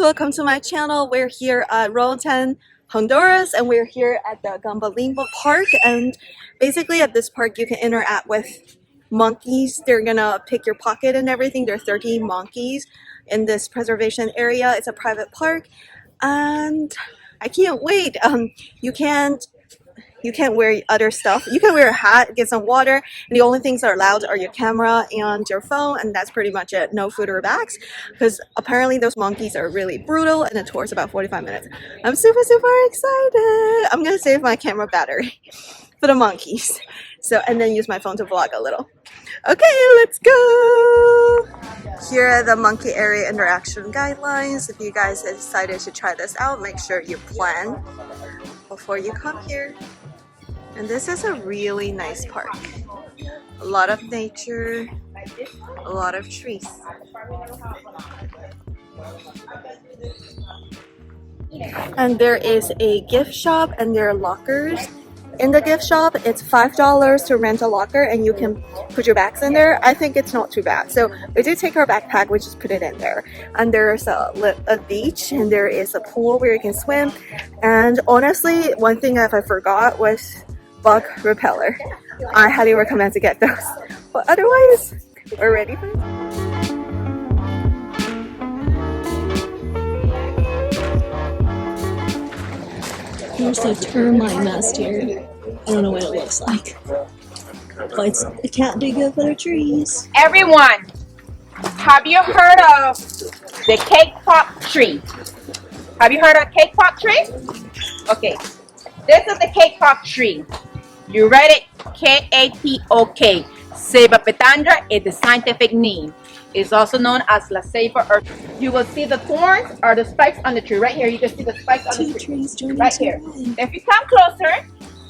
welcome to my channel. We're here at Roatan Honduras and we're here at the Gumbalimba Park, and basically at this park you can interact with monkeys. They're gonna pick your pocket and everything. There are 13 monkeys in this preservation area. It's a private park and I can't wait. You can't wear other stuff. You can wear a hat, get some water, and the only things that are allowed are your camera and your phone, and that's pretty much it. No food or bags, because apparently those monkeys are really brutal, and the tour is about 45 minutes. I'm super excited. I'm gonna save my camera battery for the monkeys, and then use my phone to vlog a little. Okay, let's go. Here are the monkey area interaction guidelines. If you guys have decided to try this out, make sure you plan before you come here. And this is a really nice park. A lot of nature, a lot of trees. And there is a gift shop and there are lockers. In the gift shop, it's $5 to rent a locker and you can put your bags in there. I think it's not too bad. So we did take our backpack, we just put it in there. And there's a beach and there is a pool where you can swim. And honestly, one thing that I forgot was bug repeller. I highly recommend to get those. But otherwise, we're ready for it. There's a termite nest here. I don't know what it looks like. But it can't do good for the trees. Everyone, have you heard of the cake pop tree? Have you heard of cake pop tree? Okay, this is the cake pop tree. You read it? K-A-P-O-K. Ceiba is the scientific name. It's also known as La Ceiba earth. You will see the thorns or the spikes on the tree. Right here, you can see the spikes on the tree. Trees right here. If you come closer,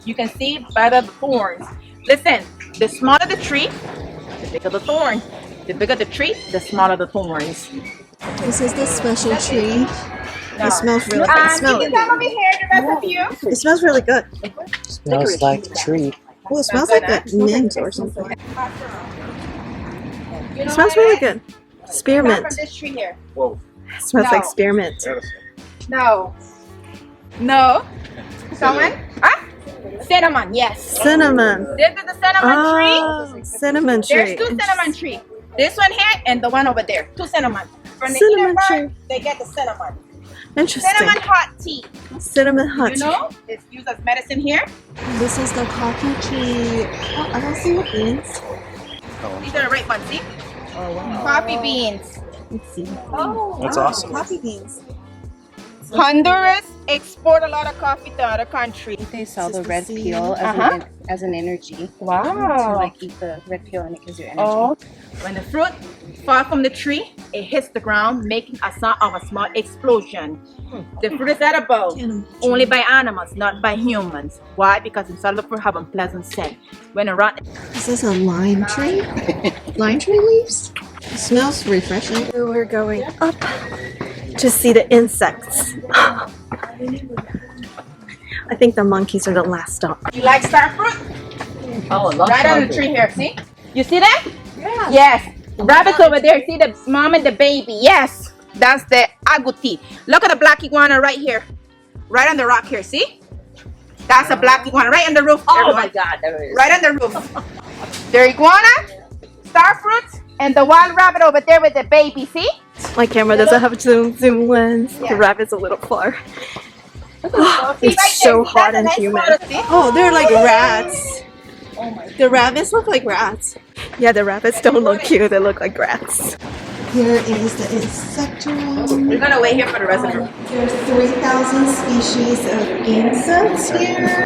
you can see better the thorns. Listen, the smaller the tree, the bigger the thorns. The bigger the tree, the smaller the thorns. This is the special tree. No. It smells really good. It smells really good. Smells like a tree. Oh, it smells like a mint or something. It smells really good. Spearmint. From this tree here. Whoa. It smells like spearmint. No. No. Someone? Ah? Cinnamon, yes. Cinnamon. This is the cinnamon tree. Cinnamon tree. There's two cinnamon trees. This one here and the one over there. Two cinnamon. From the Cinnamon inner tree. they get the cinnamon. Interesting. Cinnamon hot tea. Cinnamon hot tea. You know, it's used as medicine here. This is the coffee tree. I don't see the beans. These are the right ones, see? Oh, wow. Coffee beans. Let's see. Oh, That's awesome. Coffee beans. Honduras export a lot of coffee to other countries. They sell This the is red the peel as, as an energy. Wow. To like eat the red peel and it gives you energy. Oh, when the fruit falls from the tree, it hits the ground, making a sound of a small explosion. The fruit is edible only by animals, not by humans. Why? Because inside the fruit have a pleasant scent. When a rat. Is this a lime tree? Lime tree leaves? It smells refreshing. We're going up to see the insects. I think the monkeys are the last stop. You like star fruit? Oh, I love Right on the tree here, see? You see that? Yeah. Yes. Rabbits over there. See the mom and the baby. Yes. That's the agouti. Look at the black iguana right here. Right on the rock here, see? That's a black iguana right on the roof. Oh my God, there is. Right on the roof. The iguana, star fruit, and the wild rabbit over there with the baby, see? My camera doesn't have a zoom lens. Yeah. The rabbit's a little far. See right It's there, so see? hot That's a and nice humid. photo, see? Oh, they're like rats. The rabbits look like rats. Yeah, the rabbits don't look cute. They look like rats. Here is the insectarium. We're gonna wait here for the rest of the room. There's 3,000 species of insects here.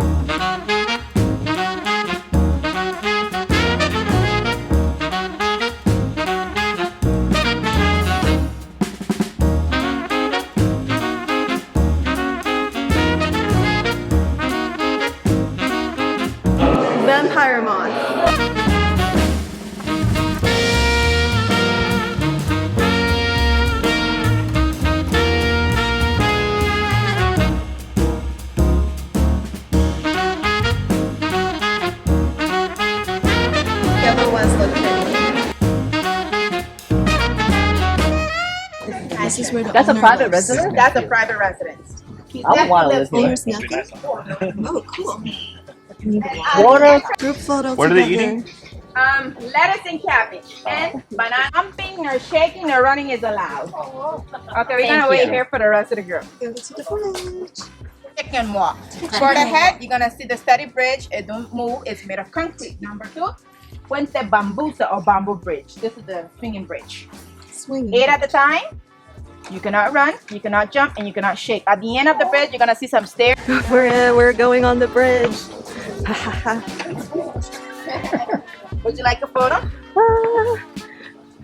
Vampire moth. This is where the That's a owner private lives. residence? That's a private residence. I would want to live here. There's nothing. Oh, cool. Water. Group photo What are they together. eating? Lettuce and cabbage. And banana. Jumping or shaking or running is allowed. Okay, we're gonna wait here for the rest of the group. Go to the bridge. Chicken walk. For the head, you're gonna see the steady bridge. It don't move. It's made of concrete. Number 2, Puente Bambusa or bamboo bridge. This is the swinging bridge. Swinging. 8 at a time. You cannot run, you cannot jump, and you cannot shake. At the end of the bridge, you're gonna see some stairs. We're going on the bridge. Would you like a photo?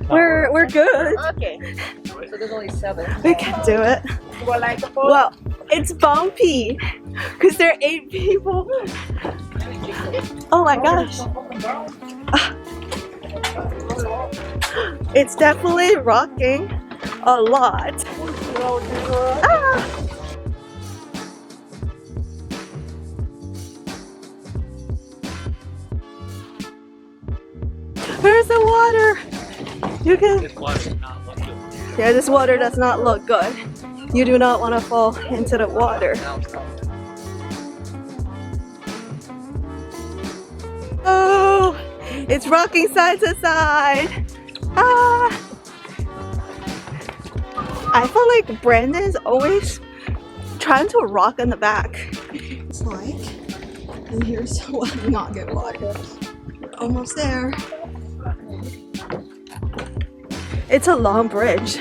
We're good. Okay. So there's only 7. We can do it. You would like a photo? Well, it's bumpy because there are 8 people. Oh my gosh. It's definitely rocking a lot. Ah. Where's the water? You can. Yeah, this water does not look good. You do not want to fall into the water. Oh, it's rocking side to side. Ah. I feel like Brandon's always trying to rock in the back. It's like, and here's what not good water. We're almost there. It's a long bridge.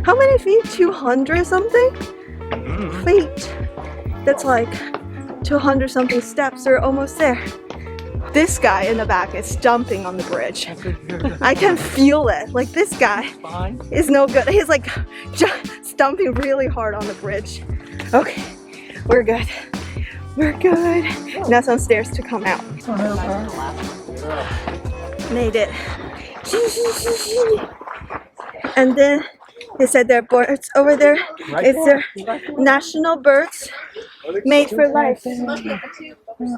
How many feet? 200 something feet. That's like 200 something steps. We're almost there. This guy in the back is jumping on the bridge. I can feel it. Like this guy is no good. He's like stomping really hard on the bridge. Okay, we're good. We're good. Now some stairs to come out. Made it. And then they said there are birds over there. It's their national birds made for life.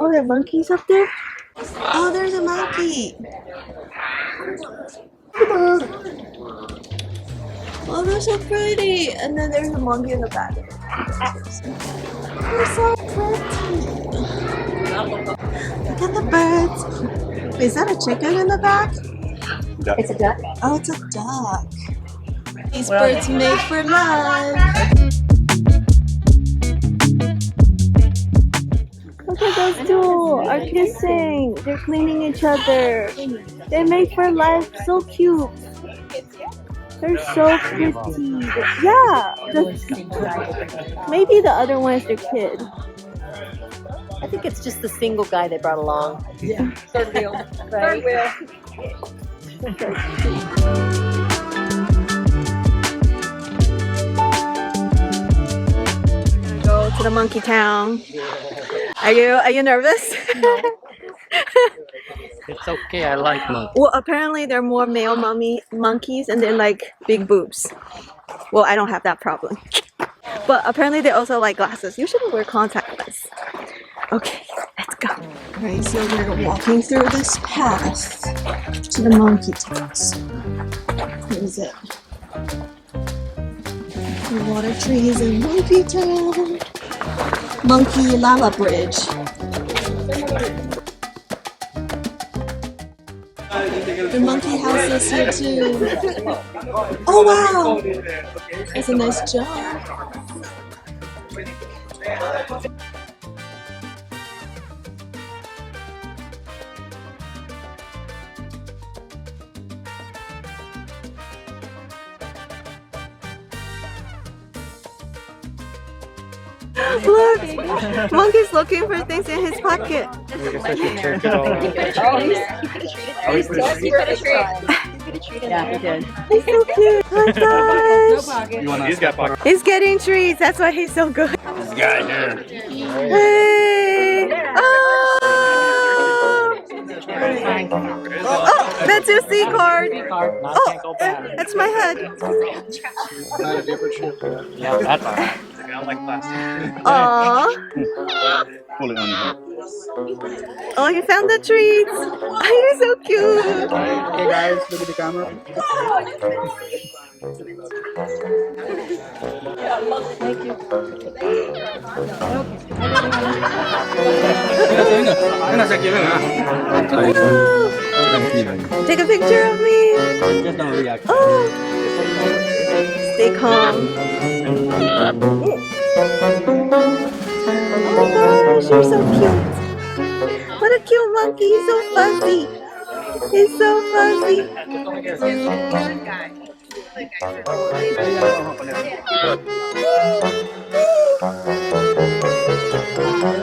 Oh, there are monkeys up there? Oh, there's a monkey. Oh, they're so pretty. And then there's a monkey in the back. They're so pretty. Look at the birds. Wait, is that a chicken in the back? It's a duck. Oh, it's a duck. These birds made for life. Look at those two are kissing. They're cleaning each other. They made for life. So cute. They're so pretty. Yeah. Maybe the other one is their kid. I think it's just the single guy they brought along. Yeah. Third wheel. Right? Third wheel. Go to the monkey town. Are you nervous? No. It's okay, I like monkeys. Well, apparently there are more male monkeys and they're like big boobs. Well, I don't have that problem. But apparently they also like glasses. You shouldn't wear contact lenses. Okay, let's go. Alright, so we're walking through this path to the monkey towns. Here's it. The water trees in Monkey Town. Monkey Lala Bridge. The monkey house is here too. Oh wow! That's a nice job. Look! Monkey's looking for things in his pocket. Yeah, he did. He's so cute. Oh my gosh. He's getting treats. That's why he's so good. This guy here. Hey! Oh! Oh, that's your C card. Oh, that's my head. Yeah, that's I like plastic. Aww. Pull it on your head. Oh, you found the treats. Oh, you're so cute. Hey guys, look at the camera. Take a picture of me. Just don't react. Oh, stay calm. Oh my gosh, you're so cute. What a cute monkey. He's so fuzzy. He's so fuzzy.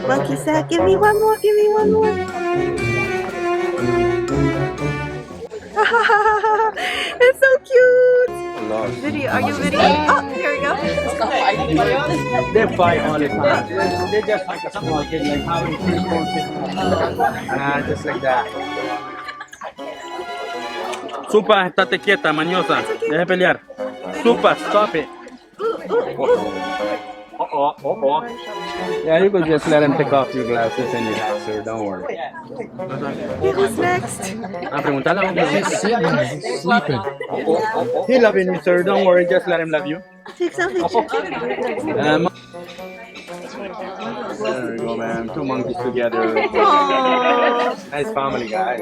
Monkey said, give me one more, give me one more. It's so cute. Video, are you videoing? Oh, here we go. They fight all the time. They just like a small kid, like how you just like that. Supa, estate quieta, mañosa. Deja de pelear. Supa, stop it. Yeah, you could just let him take off your glasses and your hat, sir. Don't worry. Hey, who's next? He's sleeping. He loving you, sir. Don't worry. Just let him love you. Take some pictures. There you go, man. Two monkeys together. Aww. Nice family, guys.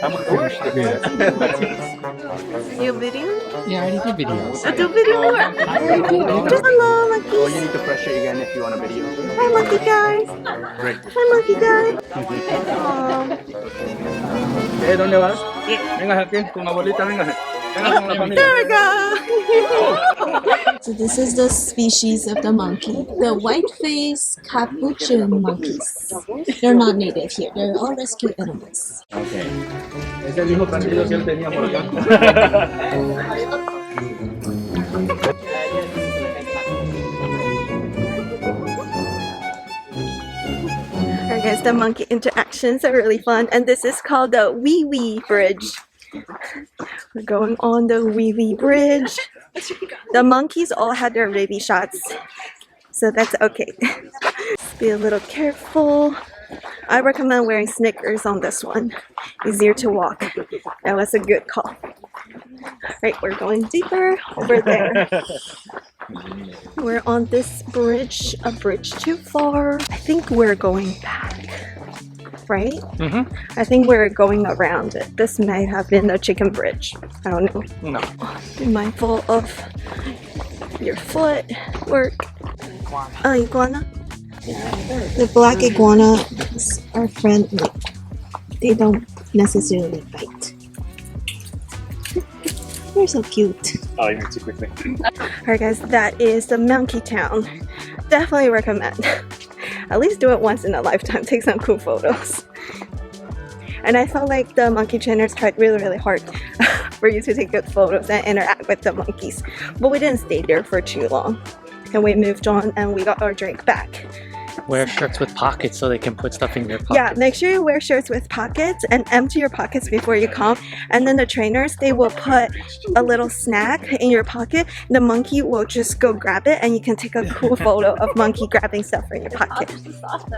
I'm gonna finish the video. You video? Yeah, I already did videos. Do video more. Just hello, Oh, monkeys. you need to pressure again if you want a video. Hi, monkey guys. Great. Hi, monkey guys. Aww. Eh, ¿dónde vas? Venga, aquí, con abuelita, venga. Venga con la familia. There we go. So this is the species of the monkey, the white-faced capuchin monkeys. They're not native here. They're all rescue animals. Okay. Es el hijo perdido que él tenía por acá. Alright guys, the monkey interactions are really fun, and this is called the Wee Wee Bridge. We're going on the Wee Wee Bridge. The monkeys all had their rabies shots, so that's okay. Just be a little careful. I recommend wearing sneakers on this one. Easier to walk. That was a good call. Right, we're going deeper over there. We're on this bridge, a bridge too far. I think we're going back, right? I think we're going around it. This may have been a chicken bridge. I don't know. No. Be mindful of your foot work. Iguana. The black iguanas are friendly. They don't necessarily bite. They're so cute. Oh, you moved too quickly. Alright guys, that is the monkey town. Definitely recommend. At least do it once in a lifetime. Take some cool photos. And I felt like the monkey trainers tried really hard for you to take good photos and interact with the monkeys. But we didn't stay there for too long. And we moved on and we got our drink back. Wear shirts with pockets so they can put stuff in your pockets. Yeah, make sure you wear shirts with pockets and empty your pockets before you come. And then the trainers, they will put a little snack in your pocket. The monkey will just go grab it and you can take a cool photo of monkey grabbing stuff in your pocket.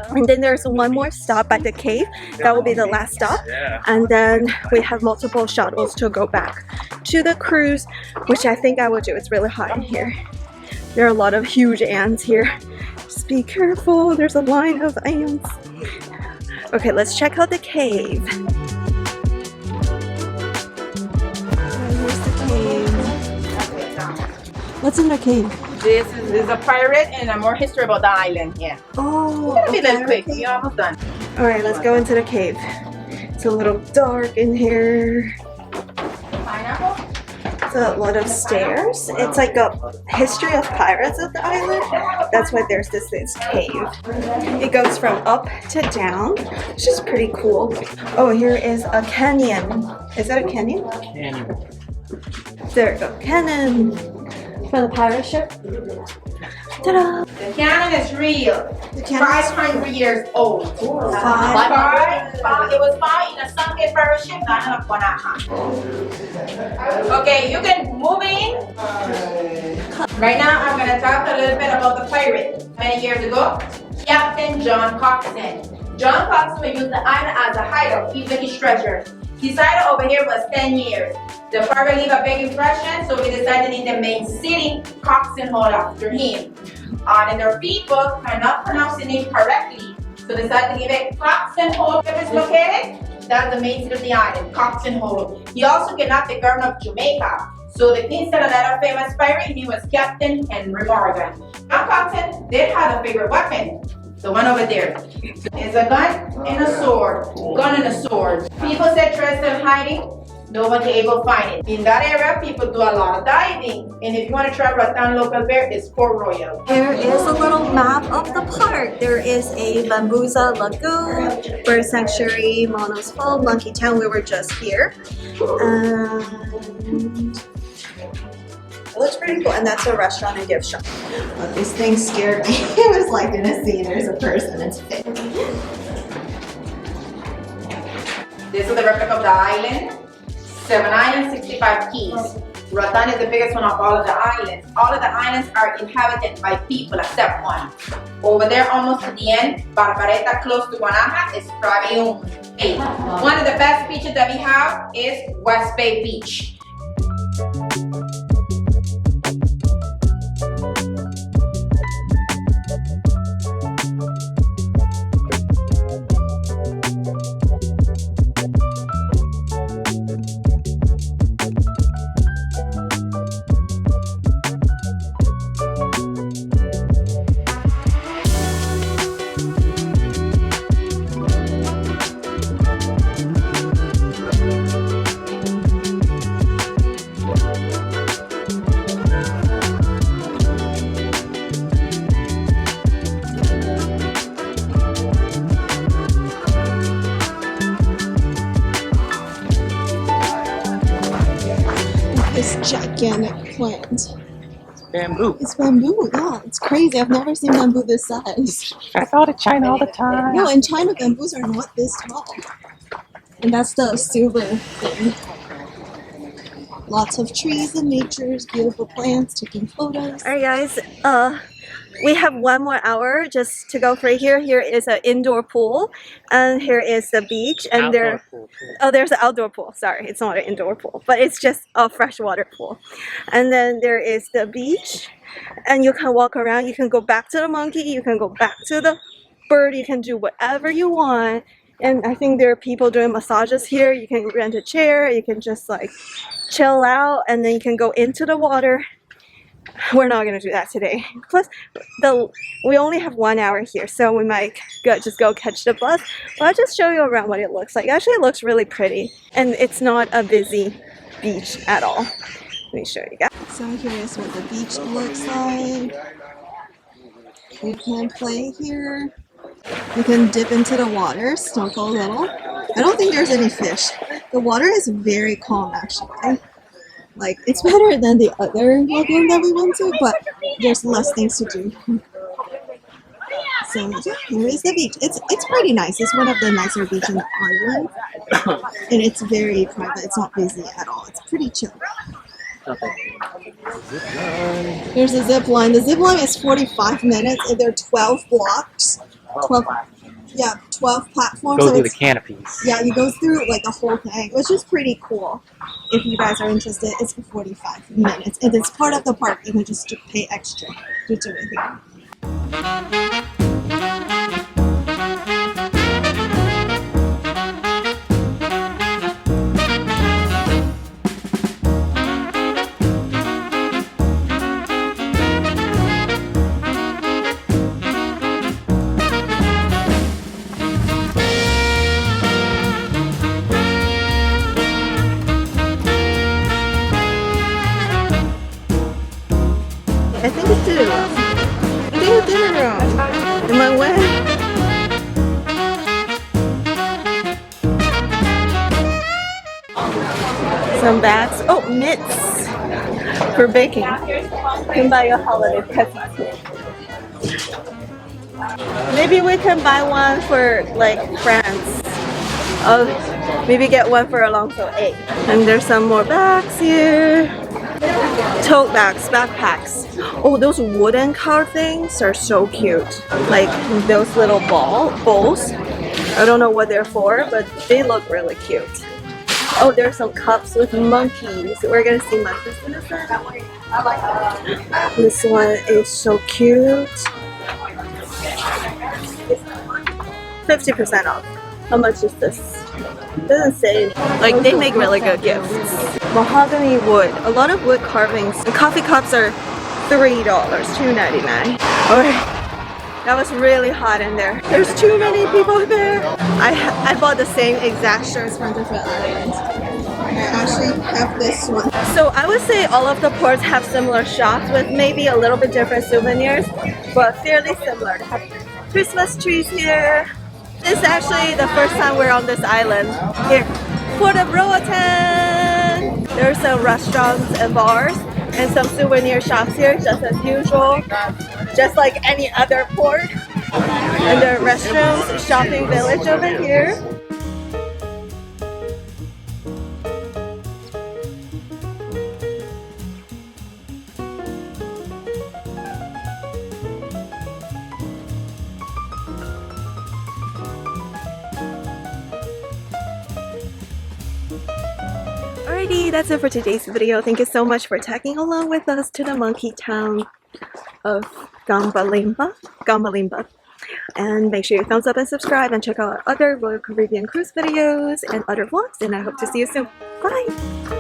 And then there's one more stop by the cave. That will be the last stop. And then we have multiple shuttles to go back to the cruise, which I think I will do. It's really hot in here. There are a lot of huge ants here. Just be careful, there's a line of ants. Okay, let's check out the cave. Here's the cave. What's in the cave? This is a pirate and more history about the island here. Oh, It'll be like quick. You're almost done. Alright, let's go into the cave. It's a little dark in here. Pineapple? It's a lot of stairs. It's like a history of pirates of the island. That's why there's this cave. It goes from up to down, which is pretty cool. Oh, here is a canyon. Is that a canyon? Canyon. There we go. Cannon for the pirate ship. Ta-da! The cannon is real. The cannon's 500 years old. It was found in a sunken pirate ship down in Iguanas. Okay, you can move in. Right now, I'm going to talk a little bit about the pirate. Many years ago, Captain John Coxswain. John Coxswain used the island as a hideout, keeping his treasures. Decided over here was 10 years. The park will leave a big impression, so we decided to name the main city Coxon Hall after him. And their people cannot pronounce the name correctly, so decided to give it Coxon Hall. Where it's located, that's the main city of the island, Coxon Hall. He also kidnapped the governor of Jamaica. So the king said another famous pirate, he was Captain Henry Morgan. Now Captain did have a favorite weapon, the one over there. It's a gun and a sword. Gun and a sword. People said Trey still hiding. No one can able find it. In that area, people do a lot of diving. And if you want to try Roatan local bear, it's Port Royal. Here is a little map of the park. There is a Bambuza Lagoon, Bird Sanctuary, Monos Fall, Monkey Town. We were just here. And it looks pretty cool. And that's a restaurant and gift shop. But this thing scared me. It was like in a scene, there's a person, it's fake. This is the replica of the island. 7 islands, 65 keys. Roatan is the biggest one of all of the islands. All of the islands are inhabited by people except one. Over there, almost at the end, Barbareta, close to Guanaja, is private owned. One of the best beaches that we have is West Bay Beach. This gigantic plant. Bamboo. It's bamboo, yeah. It's crazy. I've never seen bamboo this size. I thought of China all the time. No, in China, bamboos are not this tall. And that's the silver thing. Lots of trees and natures, beautiful plants, taking photos. Alright guys, we have 1 more hour just to go for here. Here is an indoor pool, and here is the beach, and there's an outdoor pool. Sorry, it's not an indoor pool, but it's just a freshwater pool. And then there is the beach, and you can walk around. You can go back to the monkey, you can go back to the bird, you can do whatever you want. And I think there are people doing massages here. You can rent a chair, you can just like chill out, and then you can go into the water. We're not gonna do that today. Plus, we only have 1 hour here, so we might just go catch the bus. But I'll just show you around what it looks like. Actually, it looks really pretty, and it's not a busy beach at all. Let me show you guys. So here is what the beach looks like. You can play here. You can dip into the water, snorkel a little. I don't think there's any fish. The water is very calm, actually. Like, it's better than the other lagoon that we went to, but there's less things to do. So yeah, here is the beach. It's pretty nice. It's one of the nicer beaches in the island, and it's very private. It's not busy at all. It's pretty chill. Here's a zip line. The zip line is 45 minutes, and there are 12 blocks. 12 platforms. Go so through the canopies. Yeah, you go through like a whole thing, which is pretty cool. If you guys are interested, it's for 45 minutes. And it's part of the park. You can just pay extra to do it here. I think it did it wrong. I think it did it wrong. Am I wet? Some bags. Oh, mitts for baking. You can buy your holiday presents here. Maybe we can buy one for like friends. Oh, maybe get one for Alonso 8. And there's some more bags here. Tote bags, backpacks. Oh, those wooden car things are so cute. Like those little bowls. I don't know what they're for, but they look really cute. Oh, there's some cups with monkeys. We're gonna see monkeys in a second. This one is so cute. 50% off. How much is this? Doesn't say anything. Like, they make really good gifts. Mahogany wood. A lot of wood carvings. And coffee cups are $3, $2.99. Alright. That was really hot in there. There's too many people there. I bought the same exact shirts from different islands. I actually have this one. So I would say all of the ports have similar shops with maybe a little bit different souvenirs, but fairly similar. They have Christmas trees here. This is actually the first time we're on this island. Here, Port of Roatan. There's some restaurants and bars and some souvenir shops here, just as usual. Just like any other port. And there are restrooms, shopping village over here. Alrighty, that's it for today's video. Thank you so much for tagging along with us to the monkey town of Gumbalimba. And make sure you thumbs up and subscribe and check out our other Royal Caribbean cruise videos and other vlogs, and I hope to see you soon. Bye!